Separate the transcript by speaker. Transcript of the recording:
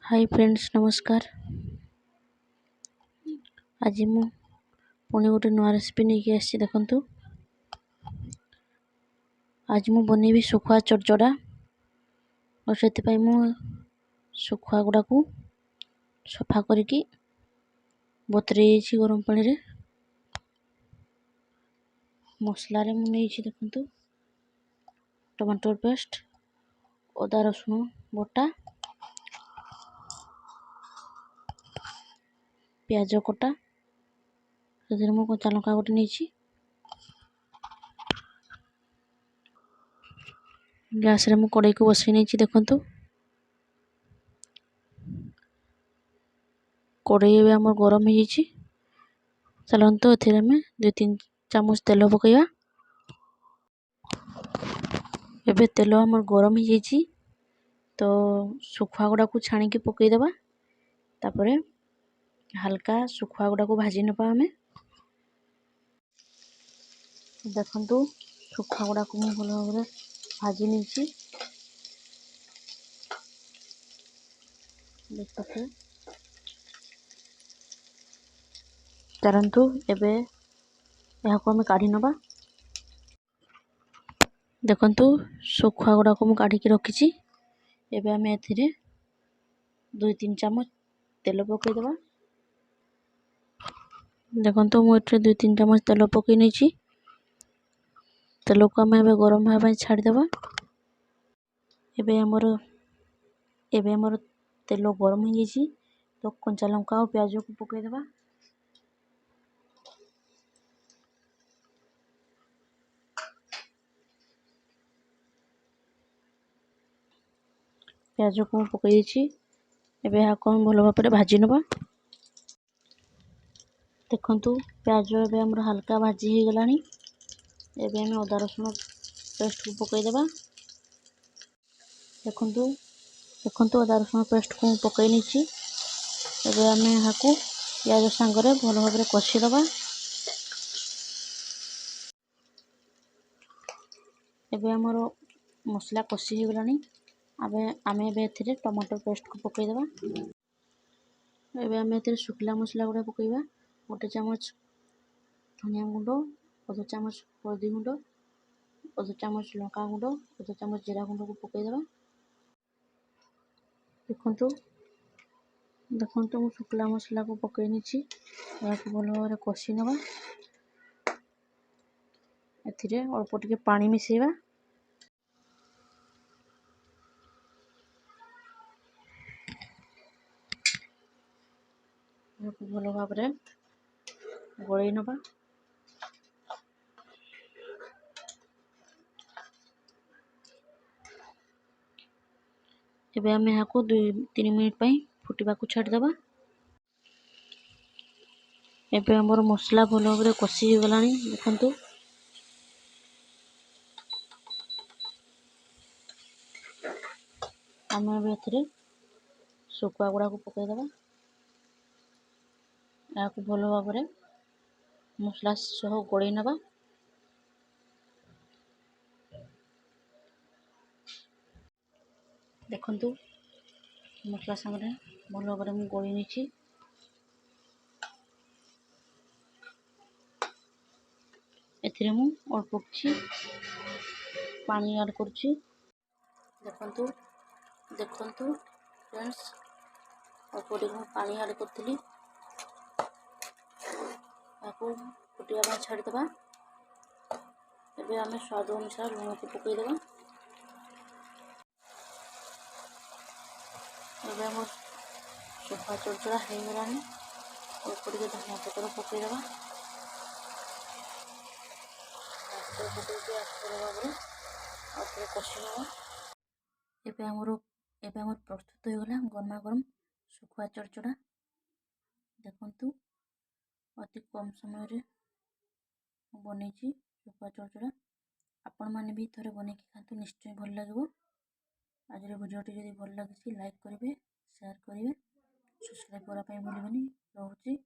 Speaker 1: Hi friends नमस्कार। आज मु पुणी गोटे नुआ रेसिपी नहीं आसी देखु। आज मु बनैबी सुखुआ चरचड़ा और से सुखुआ गुड़ा को सफा करके बतरे गरम पानी रे मसला रे मु नहीं देखु टमाटर पेस्ट अदा रसुण बटा प्याज कटा से मु कच्चा लंका गोटे नहीं गैस रे मु कड़ाई को बसई नहीं देखु। कड़ाई ए आम गरम हो चलतु ए 2-3 चामच तेल पकईवा। एबे तेल आम गरम हो तो सुखुआ गुड़ा को छाणिकी पकईदबा। तापरे हल्का सुखुआ गुड़ा को भाजी नपा आमे देखु। सुखुआ गुड़ा को भल भाव भाजी नहीं देखते चलतु एबे यहाँ को आम काढ़ी नबा। देखु सुखुआ गुड़ा को काढ़ी रखी। एबे आम ए 2-3 चामच तेल पकईदबा। देखु मुझे 2-3 चामच तेल पकई नहीं तेल को आम गरम होगा छाड़देवा। एबे हमर तेल गरम हो तो कंचा लंका और प्याज को पकईदबा। प्याज को पकई एबे यहाँ को भल भाव भाजी नबा। देखु प्याज एबे हमर हल्का भाजी हो गलानी। एबे हम अदा रसुण पेस्ट को पकईदबा। देखु अदा रसुण पेस्ट को पकई नहीं एबे आम यहाँ को प्याज सांगरे भल भाव कषिदबा। एबे हमर मसला कषि हो गलानी। आम ए टमाटर पेस्ट को पकईदबा। एबे आम ए शुखला मसला गुड़ा पकईबा। 1 चामच धनिया गुंड, 1/2 चामच हल्दी गुंड, 1/2 चामच लंका गुंड, 1/2 चामच जीरा गुंड को पकईदबा। देखु मु शुखला मसला को पकई नहीं भल भाव कषि नबा। एथिरे अल्प टिके पानी मिसेबा। भल भाव गोलई नबा। एबे आम यहाँ को 2-3 मिनिट फुटवा को छाड़देबा। एबे हमर मसला भल भाव कषि हो गलानी। देखु आम ए सुखुआ गुड़ा को पकईदबा। या भल भाव मसला सह गोलई नबा। देखु मसला सामने भल भाव मुझे गोलई नहीं एथिरे मु अल्प किछि पानी ऐड करुछि। देखु फ्रेंड्स अल्प टिके पानी ऐड करी फुटिया छाड़देबा। एबे आम स्वाद अनुसार लुण को पकईदबा। एबे आम सुखुआ चरचड़ा हो गलानी। अल्प टिके धनिया पत्र पकईदबा। कषि नबा। एबे हमर प्रस्तुत हो गला गरमा गरम सुखुआ चरचड़ा। देखु अति कम समय बन सुखुआ चरचड़ा। आपण मैंने भी थोड़े बन खातु निश्चय भल लगे। आज भिडियोटी जब भल लगी लाइक करेंगे, शेयर करेंगे, सब्सक्राइब करने भूलें। रोचे।